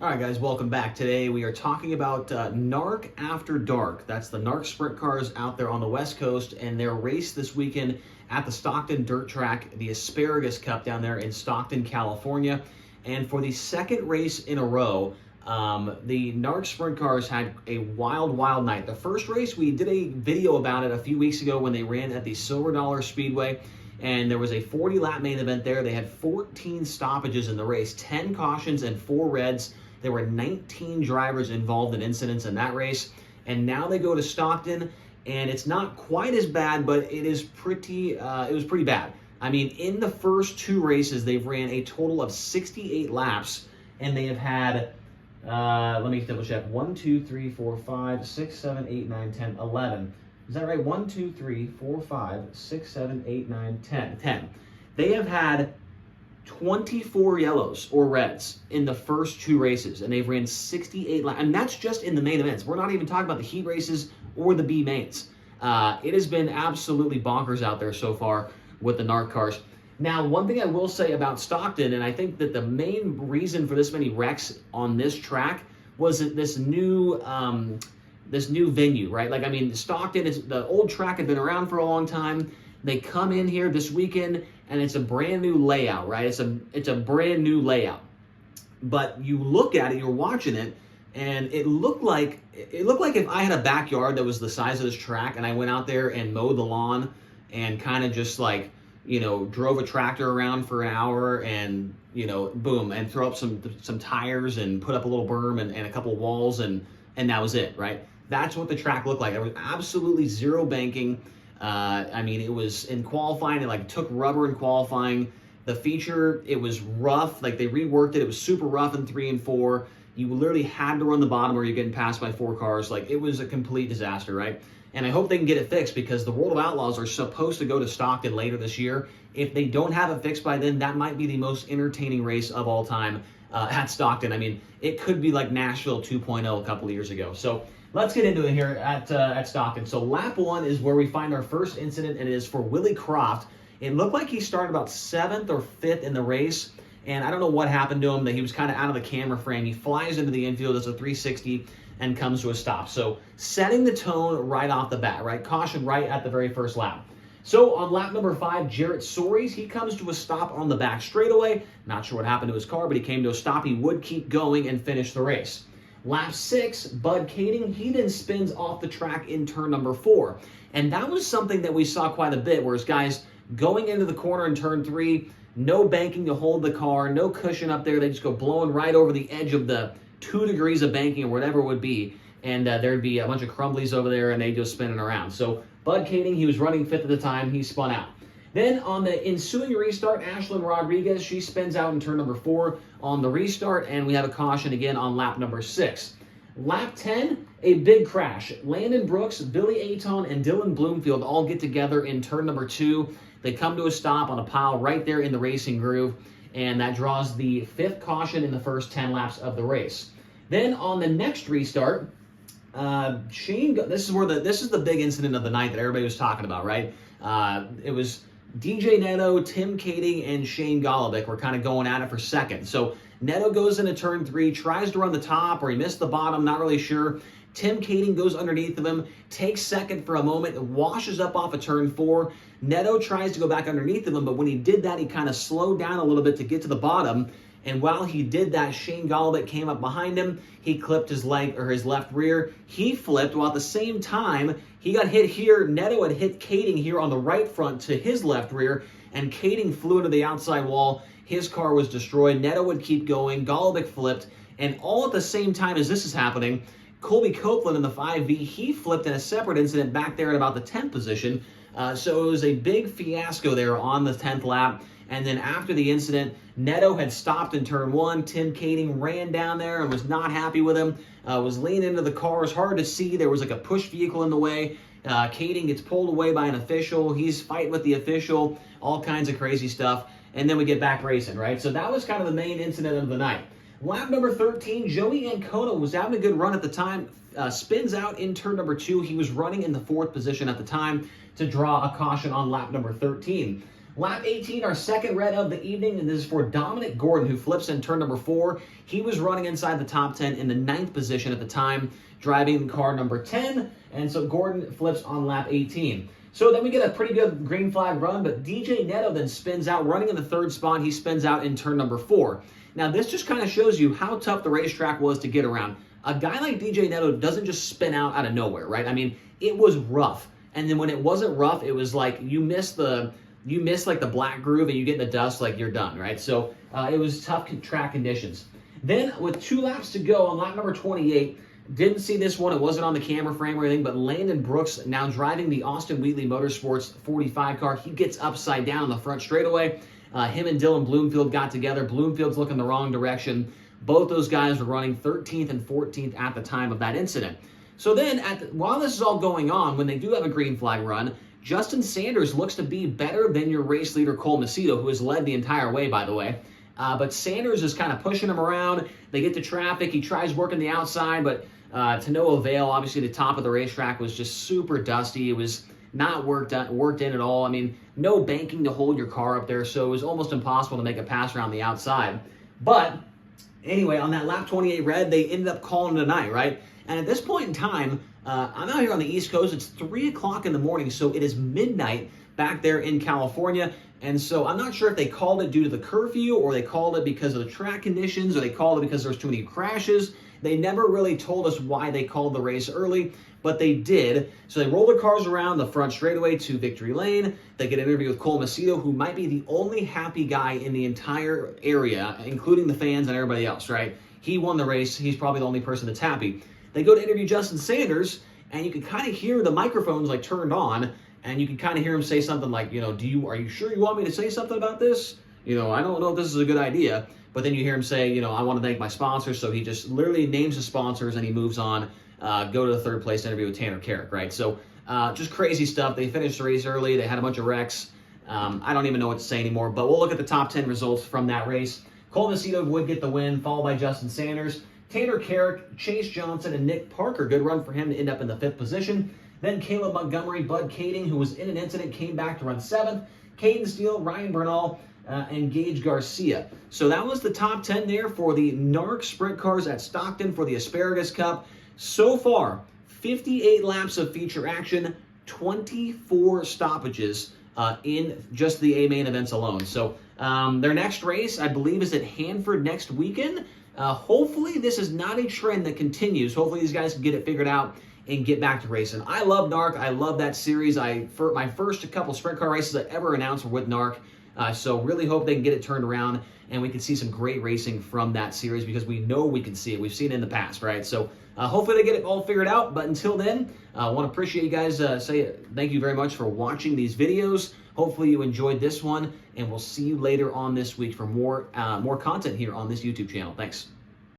All right, guys, welcome back. Today we are talking about NARC After Dark. That's the NARC sprint cars out there on the West Coast, and their race this weekend at the Stockton dirt track, the Asparagus Cup down there in Stockton, California. And for the second race in a row, the NARC sprint cars had a wild night. The first race, we did a video about it a few weeks ago when they ran at the Silver Dollar Speedway. And there was a 40-lap main event there. They had 14 stoppages in the race, 10 cautions and 4 reds. There were 19 drivers involved in incidents in that race. And now they go to Stockton, and it's not quite as bad, but it is pretty. It was pretty bad. I mean, in the first 2 races, they've ran a total of 68 laps, and they have had, let me double check, 1, 2, 3, 4, 5, 6, 7, 8, 9, 10, 11. Is that right? 1, 2, 3, 4, 5, 6, 7, 8, 9, 10. They have had 24 yellows or reds in the first 2 races, and they've ran 68 laps, and that's just in the main events. We're not even talking about the heat races or the B mains. It has been absolutely bonkers out there so far with the NARC cars. Now, one thing I will say about Stockton, and I think that the main reason for this many wrecks on this track was that this new venue, right? Like, I mean, Stockton, the old track had been around for a long time. They come in here this weekend, and it's a brand new layout, right? It's a brand new layout. But you look at it, you're watching it, and it looked like if I had a backyard that was the size of this track, and I went out there and mowed the lawn, and kind of just like, you know, drove a tractor around for an hour, and boom, and throw up some tires and put up a little berm and a couple of walls, and that was it, right? That's what the track looked like. There was absolutely zero banking. I mean, it was in qualifying, it took rubber in qualifying. The feature, it was rough. Like, they reworked it. It was super rough in 3 and 4. You literally had to run the bottom or you're getting passed by 4 cars. Like, it was a complete disaster, right? And I hope they can get it fixed, because the World of Outlaws are supposed to go to Stockton later this year. If they don't have it fixed by then, that might be the most entertaining race of all time at Stockton. I mean, it could be like Nashville 2.0 a couple of years ago. So let's get into it here at Stockton. So lap 1 is where we find our first incident, and it is for Willie Croft. It looked like he started about 7th or 5th in the race, and I don't know what happened to him, that he was kind of out of the camera frame. He flies into the infield as a 360 and comes to a stop. So setting the tone right off the bat, right? Caution right at the very first lap. So on lap number 5, Jarrett Soares, he comes to a stop on the back straightaway. Not sure what happened to his car, but he came to a stop. He would keep going and finish the race. Lap 6, Bud Kading, he then spins off the track in turn number 4. And that was something that we saw quite a bit, whereas guys going into the corner in turn 3, no banking to hold the car, no cushion up there. They just go blowing right over the edge of the 2 degrees of banking or whatever it would be. And there'd be a bunch of crumblies over there, and they just spinning around. So Bud Kading, he was running 5th at the time. He spun out. Then on the ensuing restart, Ashlyn Rodriguez, she spins out in turn number 4 on the restart, and we have a caution again on lap number 6. Lap 10, a big crash. Landon Brooks, Billy Aton, and Dylan Bloomfield all get together in turn number 2. They come to a stop on a pile right there in the racing groove, and that draws the 5th caution in the first 10 laps of the race. Then on the next restart, this is the big incident of the night that everybody was talking about, right? It was DJ Neto, Tim Kading, and Shane Golobic were kind of going at it for second. So Neto goes into turn 3, tries to run the top, or he missed the bottom, not really sure. Tim Kading goes underneath of him, takes second for a moment, and washes up off of turn 4. Neto tries to go back underneath of him, but when he did that, he kind of slowed down a little bit to get to the bottom. And while he did that, Shane Golobic came up behind him. He clipped his left rear. He flipped, while at the same time, he got hit here. Neto had hit Kading here on the right front to his left rear, and Kading flew into the outside wall. His car was destroyed. Neto would keep going. Golobic flipped. And all at the same time as this is happening, Colby Copeland in the 5V, he flipped in a separate incident back there at about the 10th position. So it was a big fiasco there on the 10th lap. And then after the incident, Neto had stopped in turn 1. Tim Kading ran down there and was not happy with him. Was leaning into the car. It was hard to see. There was like a push vehicle in the way. Kading gets pulled away by an official. He's fighting with the official. All kinds of crazy stuff. And then we get back racing, right? So that was kind of the main incident of the night. Lap number 13, Joey Ancona was having a good run at the time. Spins out in turn number 2. He was running in the 4th position at the time to draw a caution on lap number 13. Lap 18, our second red of the evening, and this is for Dominic Gordon, who flips in turn number 4. He was running inside the top 10 in the 9th position at the time, driving car number 10, and so Gordon flips on lap 18. So then we get a pretty good green flag run, but DJ Neto then spins out, running in the 3rd spot. He spins out in turn number 4. Now, this just kind of shows you how tough the racetrack was to get around. A guy like DJ Neto doesn't just spin out of nowhere, right? I mean, it was rough. And then when it wasn't rough, it was like you miss like the black groove and you get in the dust, like you're done, right? So it was tough track conditions. Then with 2 laps to go on lap number 28, didn't see this one. It wasn't on the camera frame or anything, but Landon Brooks, now driving the Austin Wheatley Motorsports 45 car, he gets upside down on the front straightaway. Him and Dylan Bloomfield got together. Bloomfield's looking the wrong direction. Both those guys were running 13th and 14th at the time of that incident. So then, while this is all going on, when they do have a green flag run, Justin Sanders looks to be better than your race leader, Cole Macedo, who has led the entire way, by the way. But Sanders is kind of pushing him around. They get to traffic. He tries working the outside, but to no avail. Obviously, the top of the racetrack was just super dusty. It was not worked in at all. I mean, no banking to hold your car up there, so it was almost impossible to make a pass around the outside. But anyway, on that lap 28 red, they ended up calling it a night, right? And at this point in time, I'm out here on the East Coast. It's 3 o'clock in the morning, so it is midnight back there in California. And so I'm not sure if they called it due to the curfew, or they called it because of the track conditions, or they called it because there was too many crashes. They never really told us why they called the race early, but they did. So they roll the cars around the front straightaway to Victory Lane. They get an interview with Cole Macedo, who might be the only happy guy in the entire area, including the fans and everybody else, right? He won the race. He's probably the only person that's happy. They go to interview Justin Sanders, and you can kind of hear the microphones like turned on, and you can kind of hear him say something like, you know, are you sure you want me to say something about this? You know, I don't know if this is a good idea. But then you hear him say, you know, I want to thank my sponsors. So he just literally names the sponsors and he moves on, go to the 3rd place interview with Tanner Carrick, right? So just crazy stuff. They finished the race early. They had a bunch of wrecks. I don't even know what to say anymore, but we'll look at the top 10 results from that race. Cole Macedo would get the win, followed by Justin Sanders. Tanner Carrick, Chase Johnson, and Nick Parker. Good run for him to end up in the 5th position. Then Caleb Montgomery, Bud Kading, who was in an incident, came back to run 7th. Caden Steele, Ryan Bernal, and Gage Garcia. So that was the top 10 there for the NARC Sprint Cars at Stockton for the Asparagus Cup. So far, 58 laps of feature action, 24 stoppages in just the A main events alone. So their next race, I believe, is at Hanford next weekend. Hopefully this is not a trend that continues. Hopefully these guys can get it figured out and get back to racing. I love NARC. I love that series. For my first couple sprint car races I ever announced were with NARC. So really hope they can get it turned around and we can see some great racing from that series, because we know we can see it. We've seen it in the past, right? So hopefully they get it all figured out. But until then, I want to appreciate you guys. Say thank you very much for watching these videos. Hopefully you enjoyed this one, and we'll see you later on this week for more content here on this YouTube channel. Thanks.